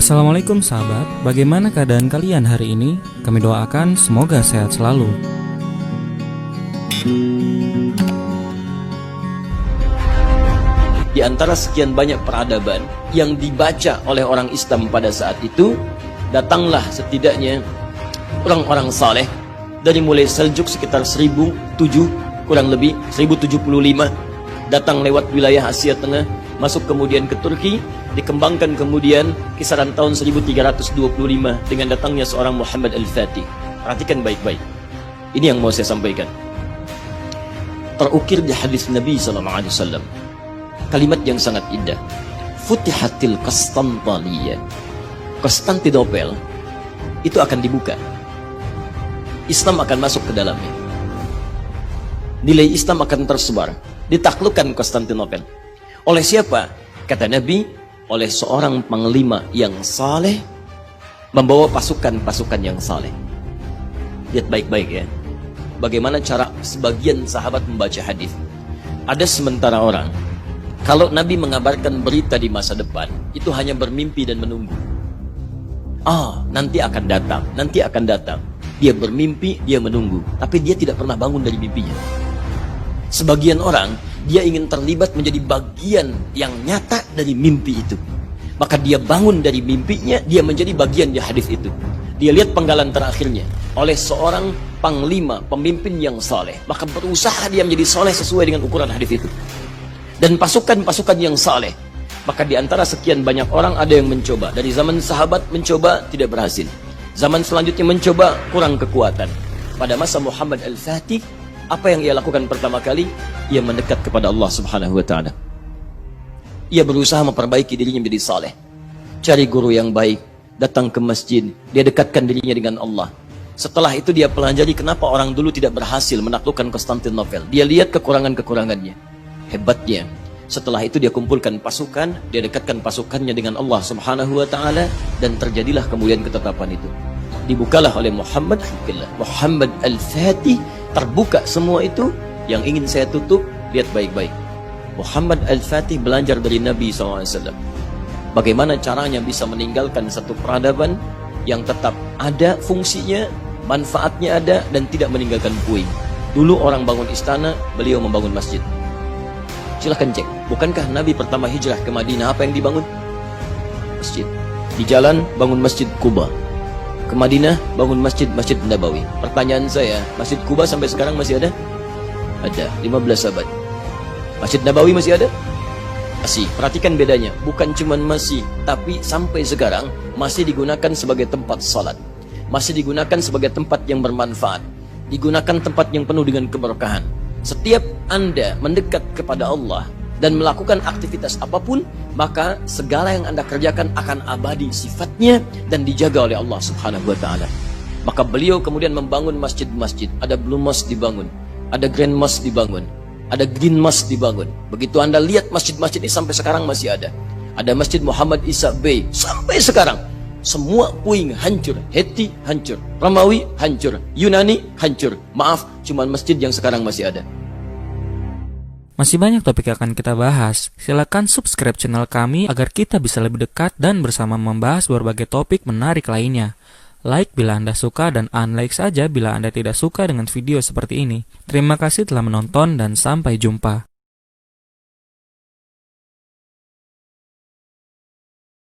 Assalamualaikum sahabat, bagaimana keadaan kalian hari ini? Kami doakan semoga sehat selalu. Di antara sekian banyak peradaban yang dibaca oleh orang Islam pada saat itu, datanglah setidaknya orang-orang saleh dari mulai Seljuk sekitar 1007 kurang lebih 1075, datang lewat wilayah Asia Tengah, masuk kemudian ke Turki, dikembangkan kemudian kisaran tahun 1325 dengan datangnya seorang Muhammad Al-Fatih. Perhatikan baik-baik, ini yang mau saya sampaikan. Terukir di hadis Nabi SAW kalimat yang sangat indah, Futihatil Konstantiniyah, Konstantinopel itu akan dibuka, Islam akan masuk ke dalamnya, nilai Islam akan tersebar, ditaklukkan Konstantinopel. Oleh siapa? Kata Nabi, oleh seorang panglima yang saleh, membawa pasukan-pasukan yang saleh. Lihat baik-baik ya, bagaimana cara sebagian sahabat membaca hadis. Ada sementara orang, kalau Nabi mengabarkan berita di masa depan, itu hanya bermimpi dan menunggu. Nanti akan datang, nanti akan datang. Dia bermimpi, dia menunggu, tapi dia tidak pernah bangun dari mimpinya. Sebagian orang, dia ingin terlibat menjadi bagian yang nyata dari mimpi itu. Maka dia bangun dari mimpinya, dia menjadi bagian di hadis itu. Dia lihat penggalan terakhirnya oleh seorang panglima, pemimpin yang saleh. Maka berusaha dia menjadi saleh sesuai dengan ukuran hadis itu. Dan pasukan-pasukan yang saleh. Maka di antara sekian banyak orang ada yang mencoba. Dari zaman sahabat mencoba, tidak berhasil. Zaman selanjutnya mencoba, kurang kekuatan. Pada masa Muhammad Al-Fatih, apa yang ia lakukan pertama kali? Ia mendekat kepada Allah Subhanahu wa ta'ala. Ia berusaha memperbaiki dirinya menjadi saleh. Cari guru yang baik, datang ke masjid, dia dekatkan dirinya dengan Allah. Setelah itu dia pelajari kenapa orang dulu tidak berhasil menaklukkan Konstantinopel. Dia lihat kekurangan-kekurangannya. Hebatnya, setelah itu dia kumpulkan pasukan, dia dekatkan pasukannya dengan Allah Subhanahu wa ta'ala, dan terjadilah kemudian ketetapan itu. Dibukalah oleh Muhammad Al-Fatih, terbuka semua itu. Yang ingin saya tutup, lihat baik-baik. Muhammad Al-Fatih belajar dari Nabi SAW. Bagaimana caranya bisa meninggalkan satu peradaban yang tetap ada fungsinya, manfaatnya ada, dan tidak meninggalkan puing. Dulu orang bangun istana, beliau membangun masjid. Silahkan cek, bukankah Nabi pertama hijrah ke Madinah apa yang dibangun? Masjid. Di jalan bangun Masjid Quba. Ke Madinah bangun Masjid Nabawi. Pertanyaan saya, Masjid Quba sampai sekarang masih ada? Ada, 15 abad. Masjid Nabawi masih ada? Masih. Perhatikan bedanya, bukan cuma masih, tapi sampai sekarang masih digunakan sebagai tempat salat. Masih digunakan sebagai tempat yang bermanfaat. Digunakan tempat yang penuh dengan keberkahan. Setiap Anda mendekat kepada Allah dan melakukan aktivitas apapun, maka segala yang Anda kerjakan akan abadi sifatnya dan dijaga oleh Allah Subhanahu wa ta'ala. Maka beliau kemudian membangun masjid-masjid. Ada Blue Mosque dibangun, ada Grand Mosque dibangun, ada Green Mosque dibangun. Begitu Anda lihat masjid-masjid ini sampai sekarang masih ada. Ada Masjid Muhammad Isa Bey sampai sekarang. Semua puing hancur, Heti hancur, Romawi hancur, Yunani hancur. Maaf, cuma masjid yang sekarang masih ada. Masih banyak topik yang akan kita bahas. Silakan subscribe channel kami agar kita bisa lebih dekat dan bersama membahas berbagai topik menarik lainnya. Like bila Anda suka dan unlike saja bila Anda tidak suka dengan video seperti ini. Terima kasih telah menonton dan sampai jumpa.